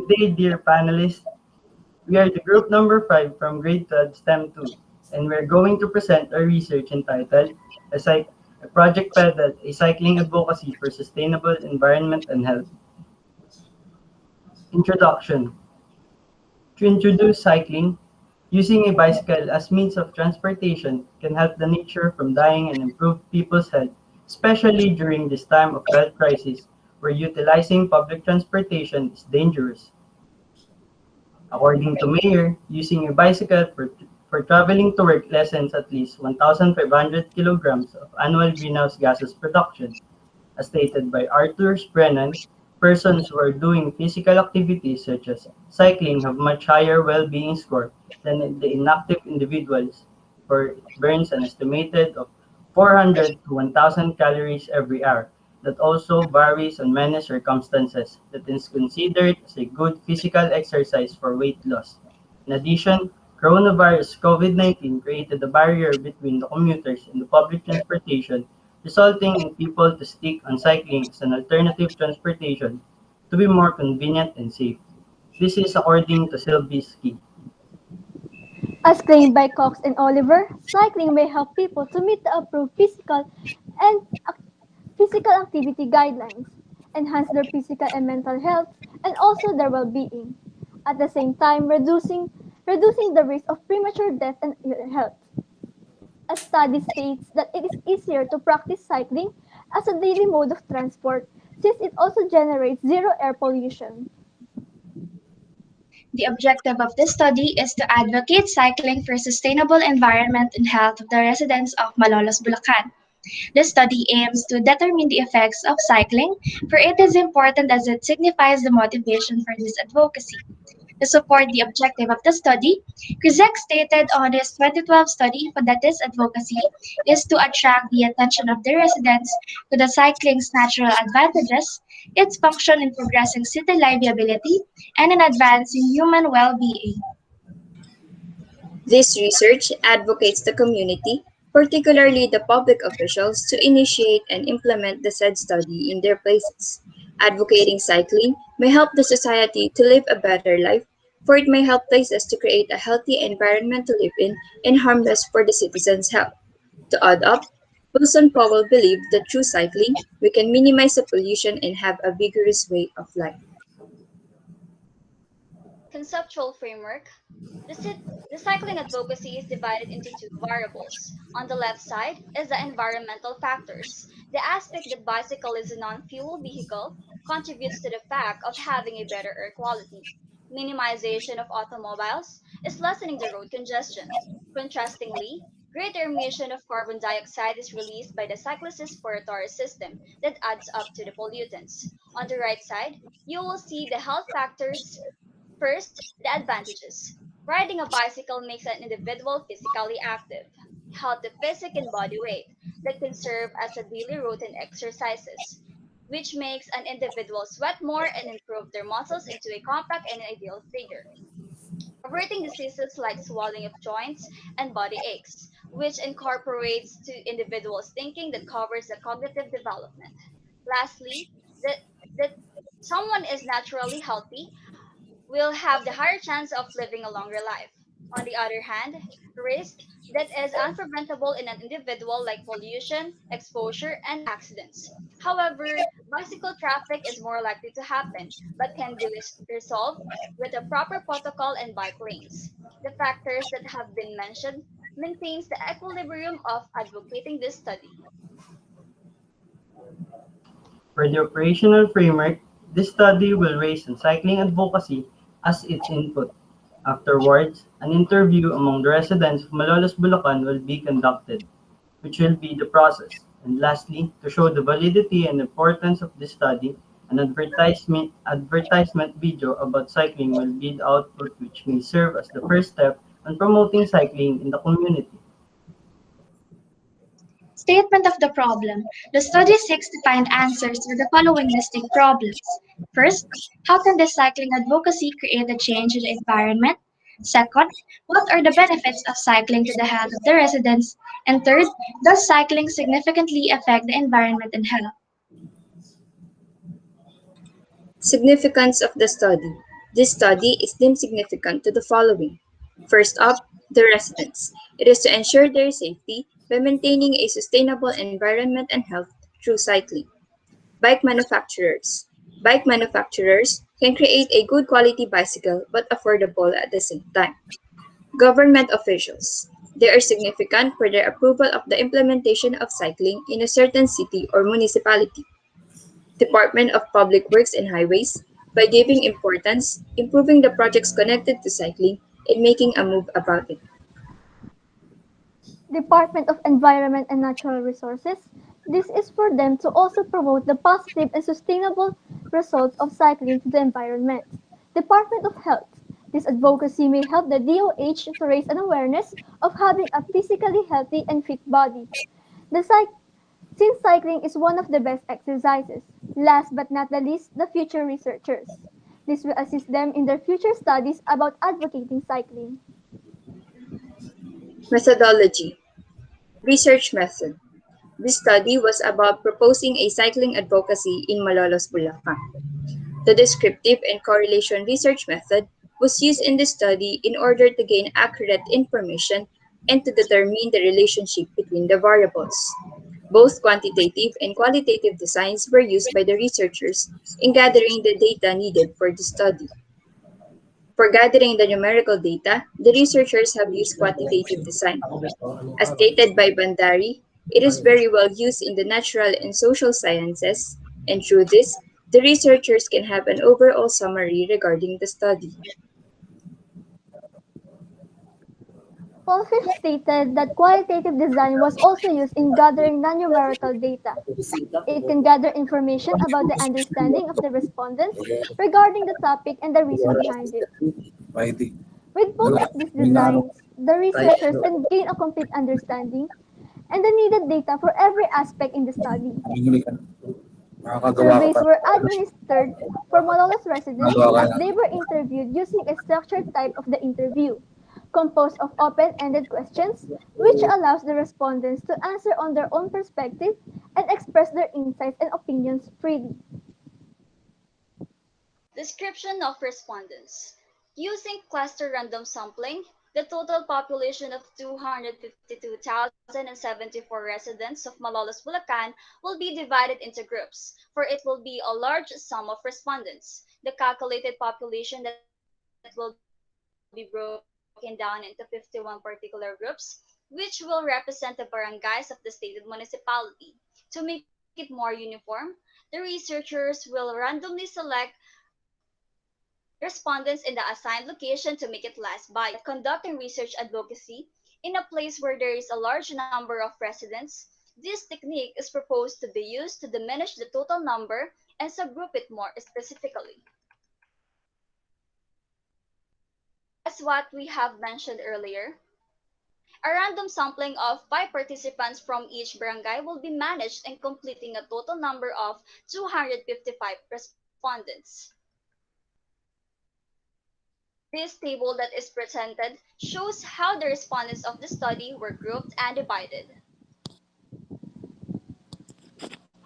Good day, dear panelists. We are the group number 5 from grade 12 STEM 2, and we're going to present our research entitled a Project Pedal, a Cycling Advocacy for Sustainable Environment and Health. Introduction. To introduce cycling, using a bicycle as means of transportation can help the nature from dying and improve people's health, especially during this time of health crisis where utilizing public transportation is dangerous. According to Mayer, using a bicycle for traveling to work lessens at least 1,500 kilograms of annual greenhouse gases production. As stated by Arthur Brennan, persons who are doing physical activities such as cycling have much higher well-being score than the inactive individuals, for it burns an estimated of 400 to 1,000 calories every hour. That also varies on many circumstances that is considered as a good physical exercise for weight loss. In addition, coronavirus COVID-19 created a barrier between the commuters and the public transportation, resulting in people to stick on cycling as an alternative transportation to be more convenient and safe. This is according to Silbisky. As claimed by Cox and Oliver, cycling may help people to meet the approved and physical activity guidelines, enhance their physical and mental health, and also their well-being. At the same time, reducing the risk of premature death and ill health. A study states that it is easier to practice cycling as a daily mode of transport since it also generates zero air pollution. The objective of this study is to advocate cycling for sustainable environment and health of the residents of Malolos, Bulacan. This study aims to determine the effects of cycling, for it is important as it signifies the motivation for this advocacy. To support the objective of the study, Krizek stated on his 2012 study that this advocacy is to attract the attention of the residents to the cycling's natural advantages, its function in progressing city livability, and in advancing human well-being. This research advocates the community, particularly the public officials, to initiate and implement the said study in their places. Advocating cycling may help the society to live a better life, for it may help places to create a healthy environment to live in and harmless for the citizens' health. To add up, Wilson Powell believed that through cycling, we can minimize the pollution and have a vigorous way of life. Conceptual framework. The cycling advocacy is divided into two variables. On the left side is the environmental factors. The aspect that bicycle is a non-fuel vehicle contributes to the fact of having a better air quality. Minimization of automobiles is lessening the road congestion. Contrastingly, greater emission of carbon dioxide is released by the cyclist respiratory system that adds up to the pollutants. On the right side, you will see the health factors. First, the advantages. Riding a bicycle makes an individual physically active, healthy physique and body weight that can serve as a daily routine exercises, which makes an individual sweat more and improve their muscles into a compact and ideal figure. Averting diseases like swelling of joints and body aches, which incorporates to individuals' thinking that covers the cognitive development. Lastly, that, that someone is naturally healthy will have the higher chance of living a longer life. On the other hand, risk that is unpreventable in an individual like pollution, exposure, and accidents. However, bicycle traffic is more likely to happen, but can be resolved with a proper protocol and bike lanes. The factors that have been mentioned maintains the equilibrium of advocating this study. For the operational framework, this study will raise on cycling advocacy as its input. Afterwards, an interview among the residents of Malolos, Bulacan will be conducted, which will be the process. And lastly, to show the validity and importance of this study, an advertisement video about cycling will be the output which may serve as the first step on promoting cycling in the community. Statement of the problem. The study seeks to find answers to the following listing problems. First, how can the cycling advocacy create a change in the environment? Second, what are the benefits of cycling to the health of the residents? And third, does cycling significantly affect the environment and health? Significance of the study. This study is deemed significant to the following. First up, the residents. It is to ensure their safety by maintaining a sustainable environment and health through cycling. Bike manufacturers. Bike manufacturers can create a good quality bicycle but affordable at the same time. Government officials. They are significant for their approval of the implementation of cycling in a certain city or municipality. Department of Public Works and Highways by giving importance, improving the projects connected to cycling, and making a move about it. Department of Environment and Natural Resources. This is for them to also promote the positive and sustainable results of cycling to the environment. Department of Health. This advocacy may help the DOH to raise an awareness of having a physically healthy and fit body. The since cycling is one of the best exercises. Last but not the least, the future researchers. This will assist them in their future studies about advocating cycling. Methodology. Research method. This study was about proposing a cycling advocacy in Malolos, Bulacan. The descriptive and correlation research method was used in the study in order to gain accurate information and to determine the relationship between the variables. Both quantitative and qualitative designs were used by the researchers in gathering the data needed for the study. For gathering the numerical data, the researchers have used quantitative design. As stated by Bandari, it is very well used in the natural and social sciences, and through this, the researchers can have an overall summary regarding the study. Paul Fish stated that qualitative design was also used in gathering non-numerical data. It can gather information about the understanding of the respondents regarding the topic and the reason behind it. With both of these designs, the researchers can gain a complete understanding and the needed data for every aspect in the study. Surveys were administered for Malolos residents as they were interviewed using a structured type of the interview, composed of open-ended questions, which allows the respondents to answer on their own perspective and express their insights and opinions freely. Description of respondents. Using cluster random sampling, the total population of 252,074 residents of Malolos, Bulacan will be divided into groups, for it will be a large sum of respondents. The calculated population that will be broken down into 51 particular groups, which will represent the barangays of the stated municipality. To make it more uniform, the researchers will randomly select respondents in the assigned location to make it less biased. Conducting research advocacy in a place where there is a large number of residents, this technique is proposed to be used to diminish the total number and subgroup it more specifically. As what we have mentioned earlier, a random sampling of 5 participants from each barangay will be managed in completing a total number of 255 respondents. This table that is presented shows how the respondents of the study were grouped and divided.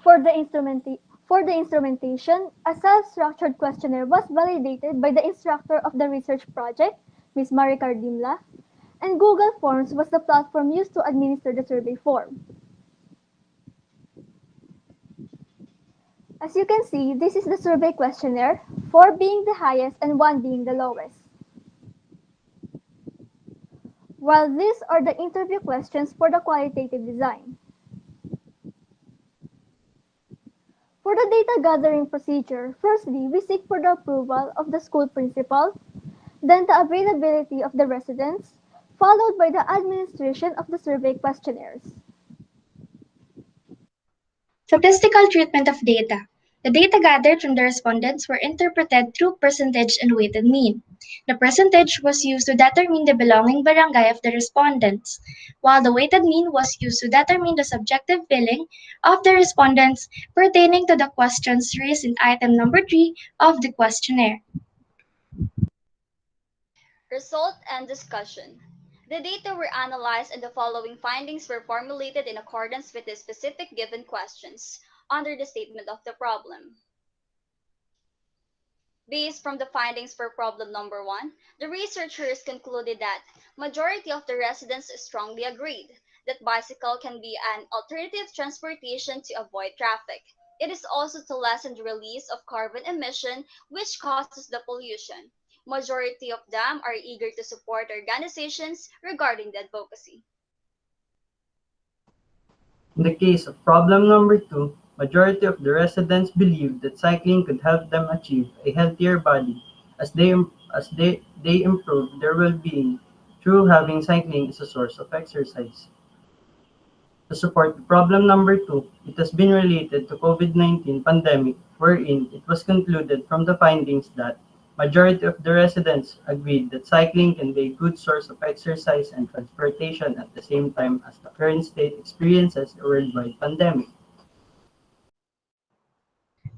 For the, for the instrumentation, a self-structured questionnaire was validated by the instructor of the research project, Ms. Maricar Dimla, and Google Forms was the platform used to administer the survey form. As you can see, this is the survey questionnaire, 4 being the highest and 1 being the lowest. While these are the interview questions for the qualitative design. For the data gathering procedure, firstly, we seek for the approval of the school principal, then the availability of the residents, followed by the administration of the survey questionnaires. Statistical treatment of data. The data gathered from the respondents were interpreted through percentage and weighted mean. The percentage was used to determine the belonging barangay of the respondents, while the weighted mean was used to determine the subjective feeling of the respondents pertaining to the questions raised in item number 3 of the questionnaire. Result and discussion. The data were analyzed and the following findings were formulated in accordance with the specific given questions under the statement of the problem. Based from the findings for problem number 1, the researchers concluded that majority of the residents strongly agreed that bicycle can be an alternative transportation to avoid traffic. It is also to lessen the release of carbon emission which causes the pollution. Majority of them are eager to support organizations regarding the advocacy. In the case of problem number 2, majority of the residents believe that cycling could help them achieve a healthier body as they improve their well-being through having cycling as a source of exercise. To support problem number 2, it has been related to COVID-19 pandemic wherein it was concluded from the findings that majority of the residents agreed that cycling can be a good source of exercise and transportation at the same time as the current state experiences a worldwide pandemic.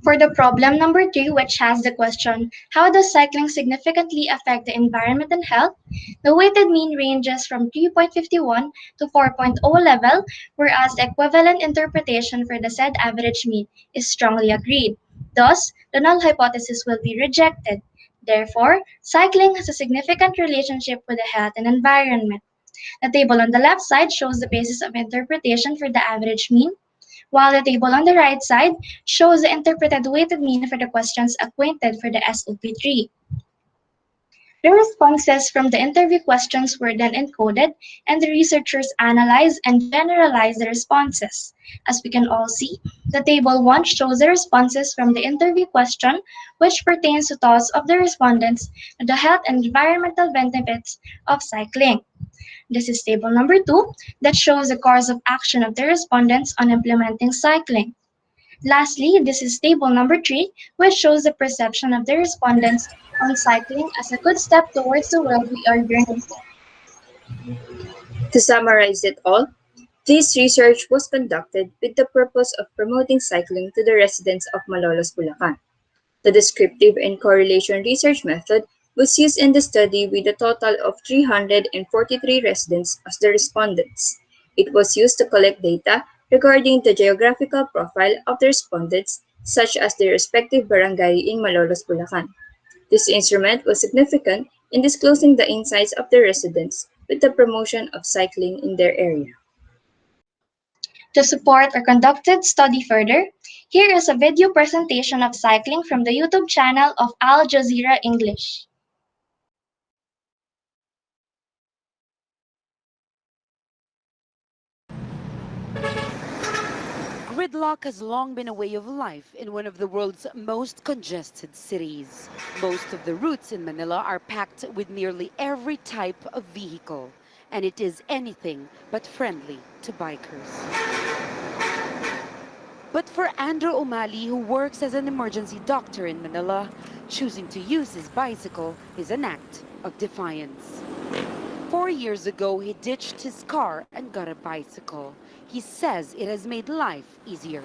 For the problem number 3, which has the question, how does cycling significantly affect the environment and health? The weighted mean ranges from 3.51 to 4.0 level, whereas the equivalent interpretation for the said average mean is strongly agreed. Thus, the null hypothesis will be rejected. Therefore, cycling has a significant relationship with the health and environment. The table on the left side shows the basis of interpretation for the average mean, while the table on the right side shows the interpreted weighted mean for the questions acquainted for the SOP3. The responses from the interview questions were then encoded, and the researchers analyzed and generalized the responses. As we can all see, the table 1 shows the responses from the interview question, which pertains to thoughts of the respondents on the health and environmental benefits of cycling. This is table number 2 that shows the course of action of the respondents on implementing cycling. Lastly, this is table number 3, which shows the perception of the respondents on cycling as a good step towards the world we are yearning for. To summarize it all, this research was conducted with the purpose of promoting cycling to the residents of Malolos, Bulacan. The descriptive and correlation research method was used in the study with a total of 343 residents as the respondents. It was used to collect data regarding the geographical profile of the respondents, such as their respective barangay in Malolos, Bulacan. This instrument was significant in disclosing the insights of the residents with the promotion of cycling in their area. To support our conducted study further, here is a video presentation of cycling from the YouTube channel of Al Jazeera English. Gridlock has long been a way of life in one of the world's most congested cities. Most of the routes in Manila are packed with nearly every type of vehicle, and it is anything but friendly to bikers. But for Andrew O'Malley, who works as an emergency doctor in Manila, choosing to use his bicycle is an act of defiance. 4 years ago, he ditched his car and got a bicycle. He says it has made life easier.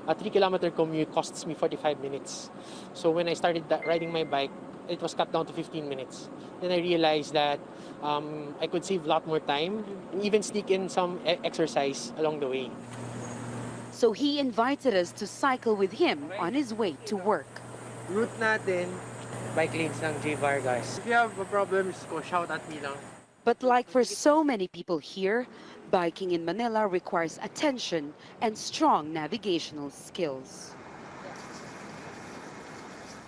A 3 kilometer commute costs me 45 minutes. So when I started riding my bike, it was cut down to 15 minutes. Then I realized that I could save a lot more time and even sneak in some exercise along the way. So he invited us to cycle with him on his way to work. Route natin, bike lanes ng J. Vargas. If you have a problem, just go shout at me lang. But like for so many people here, biking in Manila requires attention and strong navigational skills.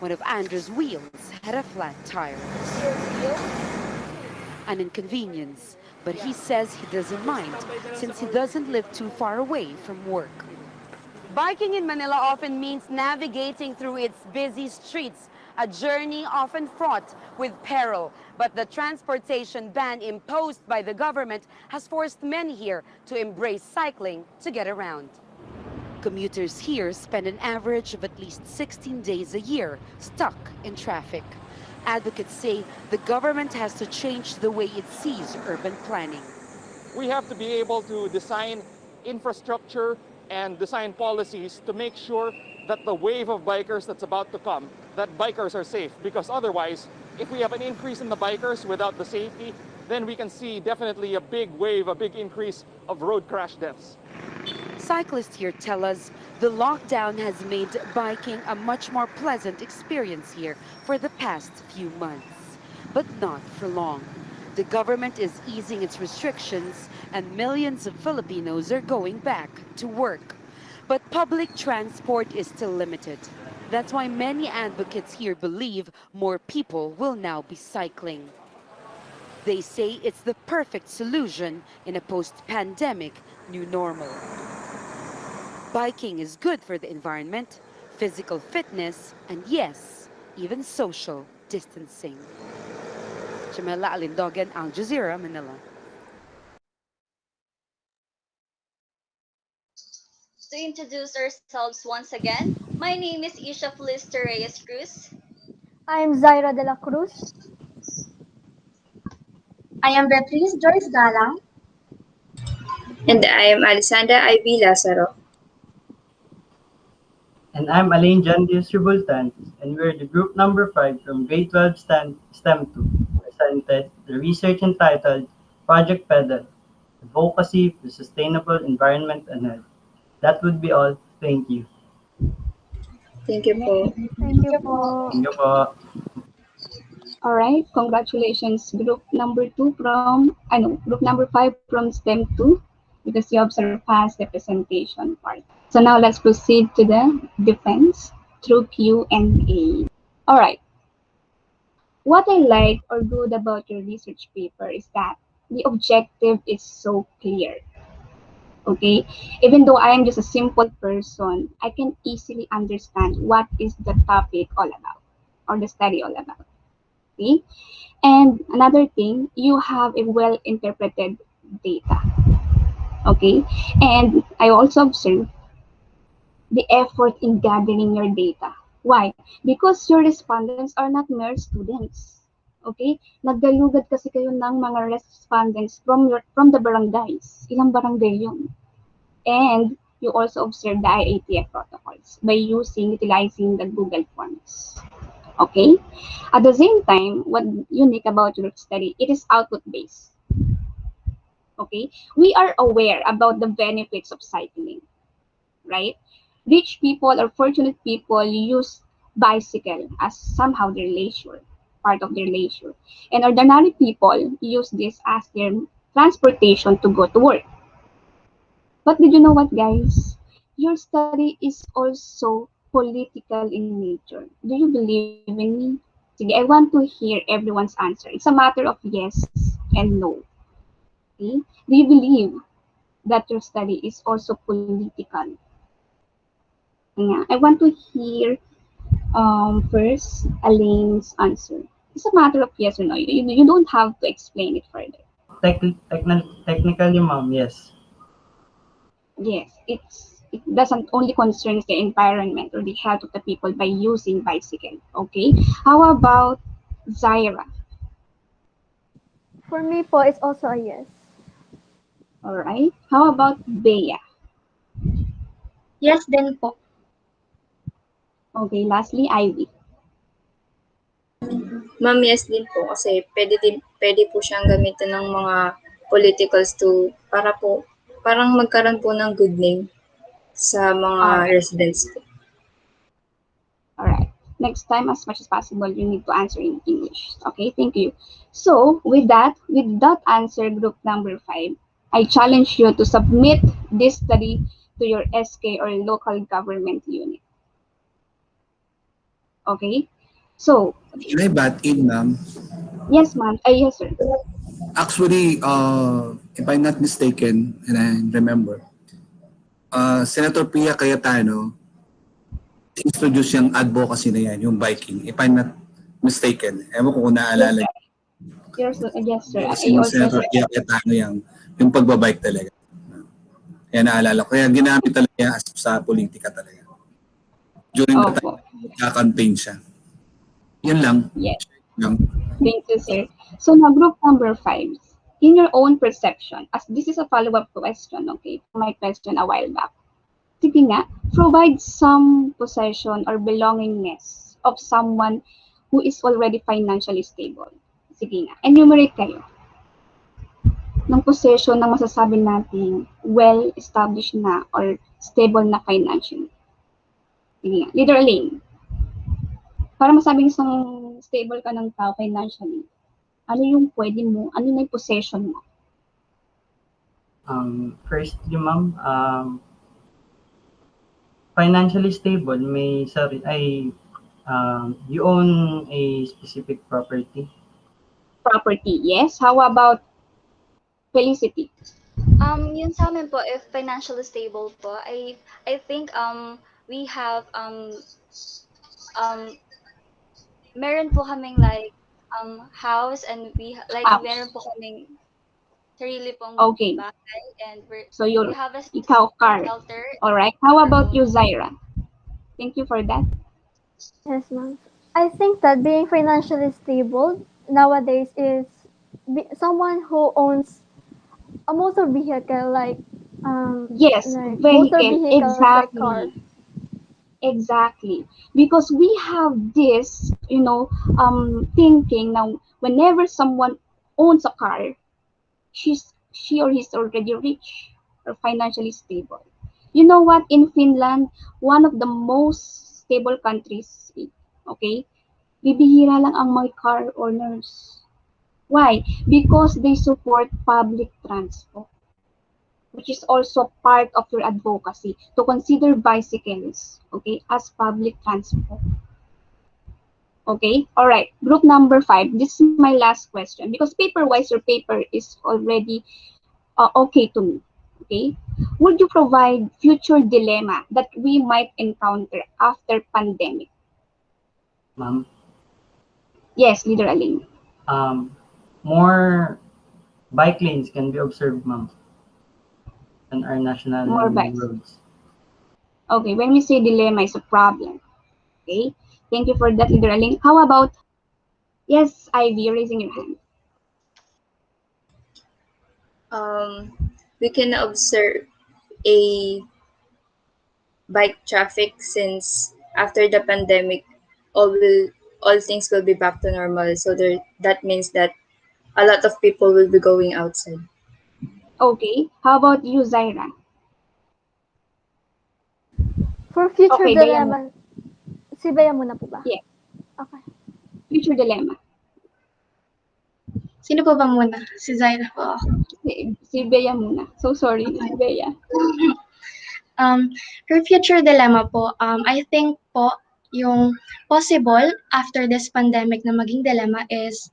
One of Andrew's wheels had a flat tire. An inconvenience, but he says he doesn't mind since he doesn't live too far away from work. Biking in Manila often means navigating through its busy streets, a journey often fraught with peril. But the transportation ban imposed by the government has forced many here to embrace cycling to get around. Commuters here spend an average of at least 16 days a year stuck in traffic. Advocates say the government has to change the way it sees urban planning. We have to be able to design infrastructure and design policies to make sure that the wave of bikers that's about to come, that bikers are safe. Because otherwise, if we have an increase in the bikers without the safety, then we can see definitely a big wave, a big increase of road crash deaths. Cyclists here tell us the lockdown has made biking a much more pleasant experience here for the past few months. But not for long. The government is easing its restrictions, and millions of Filipinos are going back to work. But public transport is still limited. That's why many advocates here believe more people will now be cycling. They say it's the perfect solution in a post pandemic new normal. Biking is good for the environment, physical fitness, and yes, even social distancing. Jamila Alindogan, Al Jazeera, Manila. To introduce ourselves once again, my name is Isha Feliz Reyes Cruz. I am Zaira de la Cruz. I am Beatriz Joyce Galang. And I am Alessandra Ivy Lazaro. And I'm Alain John Distributant, and we're the group number 5 from grade 12 STEM 2, presented the research entitled Project Pedal, Advocacy for Sustainable Environment and Health. That would be all. Thank you. Thank you po. Thank you po. Thank you po. All right, congratulations, group number two from, I know, group number five from STEM 2, because you have surpassed the presentation part. So now let's proceed to the defense through Q&A. All right, what I like or good about your research paper is that the objective is so clear. Okay, even though I am just a simple person, I can easily understand what is the topic all about or the study all about. Okay, and another thing, you have a well interpreted data. Okay, and I also observe the effort in gathering your data. Why? Because your respondents are not mere students. Okay? Nagdalugad kasi kayo ng mga respondents from the barangays. Ilang barangay yun? And you also observe the IATF protocols by utilizing the Google Forms. Okay? At the same time, what unique about your study, it is output-based. Okay? We are aware about the benefits of cycling, right? Rich people or fortunate people use bicycle as somehow their leisure, part of their leisure. And ordinary people use this as their transportation to go to work. But did you know what, guys? Your study is also political in nature. Do you believe in me? Sige, I want to hear everyone's answer. It's a matter of yes and no. Okay? Do you believe that your study is also political? Yeah, I want to hear first Elaine's answer. It's a matter of yes or no. You don't have to explain it further. Technically, ma'am, yes. Yes, it doesn't only concerns the environment or the health of the people by using bicycle. Okay. How about Zaira? For me po, it's also a yes. All right. How about Bea? Yes din po. Okay. Lastly, Ivy. Ma'am, yes din po kasi pwede po siyang gamitin ng mga politicals para po parang magkaroon po ng good name sa mga Alright. residents po. All right. Next time, as much as possible, you need to answer in English. Okay, thank you. So, with that answer, group number 5, I challenge you to submit this study to your SK or local government unit. Okay? So, Can I butt in, ma'am? yes, ma'am. Yes, sir. Actually, if I'm not mistaken, and I remember, Senator Pia Cayetano introduce yung advocacy na yan, yung biking. If I'm not mistaken. Ewan ko kung naalala. Yes, sir. Kasi I yung also, Senator Pia Cayetano yung pagbabike talaga. Kaya naalala ko. Kaya ginamit talaga yan as sa politika talaga. During the time, nagka-campaign siya. Yun lang. yes. Lang. Thank you, sir. So now, group number 5. In your own perception, as this is a follow-up question, okay, to my question a while back. Sige nga, provide some possession or belongingness of someone who is already financially stable. Sige nga, enumerate kayo. ng possession na masasabi natin well-established na or stable na financially? Sige, Leader Elaine. Para masabing isang stable ka ng tao financially, ano yung pwede mo, ano na yung possession mo? Firstly, ma'am, financially stable, you own a specific property. Property, yes. How about Felicity? Yun sa amin po, if financially stable po, I think we have um meron po kaming like house, and House. meron po kaming sarili pong Okay. bahay, and So we you're have a ikaw car. shelter. All right. How about you, Zaira? Thank you for that. Yes, ma'am. I think that being financially stable nowadays is someone who owns a motor vehicle Yes, like motor vehicle. vehicles like car. Exactly. Exactly. Because we have this, thinking now whenever someone owns a car, she or he's already rich or financially stable. You know what? In Finland, one of the most stable countries, okay, bibihira lang ang mga car owners. Why? Because they support public transport, which is also part of your advocacy to consider bicycles, okay, as public transport. Okay, all right. Group number 5. This is my last question because paper-wise, your paper is already okay to me. Okay, would you provide future dilemma that we might encounter after pandemic? Ma'am, Yes, Leader Aline. more bike lanes can be observed, ma'am, on our national More bikes. roads. Okay, when we say dilemma is a problem. Okay, thank you for that, Leader Aline. How about, yes, Ivy, you're raising your hand. We can observe a bike traffic since after the pandemic, all things will be back to normal. So that means that a lot of people will be going outside. Okay, how about you, Zaira? For future Okay, Bea dilemma, si Bea muna po ba? Yeah. Okay. Future dilemma. Sino po ba muna? Si Zaira po. Si Bea muna. So sorry, si Bea. For future dilemma po, I think po, yung possible after this pandemic na maging dilemma is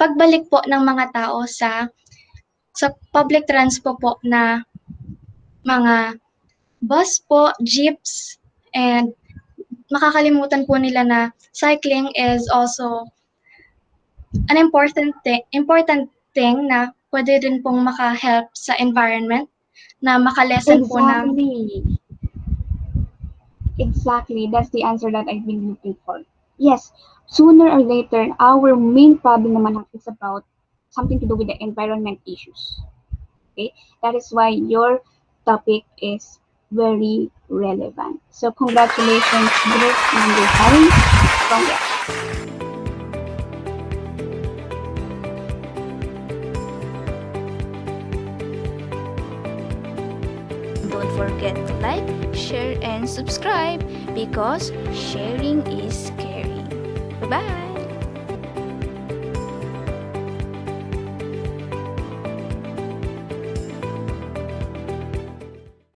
pagbalik po ng mga tao sa public transport po na mga bus po, jeeps, and makakalimutan po nila na cycling is also an important thing na pwede rin pong maka-help sa environment, na maka-lessen po ng... Exactly. That's the answer that I've been looking for. Yes, sooner or later, our main problem naman is about something to do with the environment issues. Okay? That is why your topic is very relevant. So congratulations, group number 5. Congrats. Don't forget to like, share, and subscribe because sharing is caring. Bye-bye!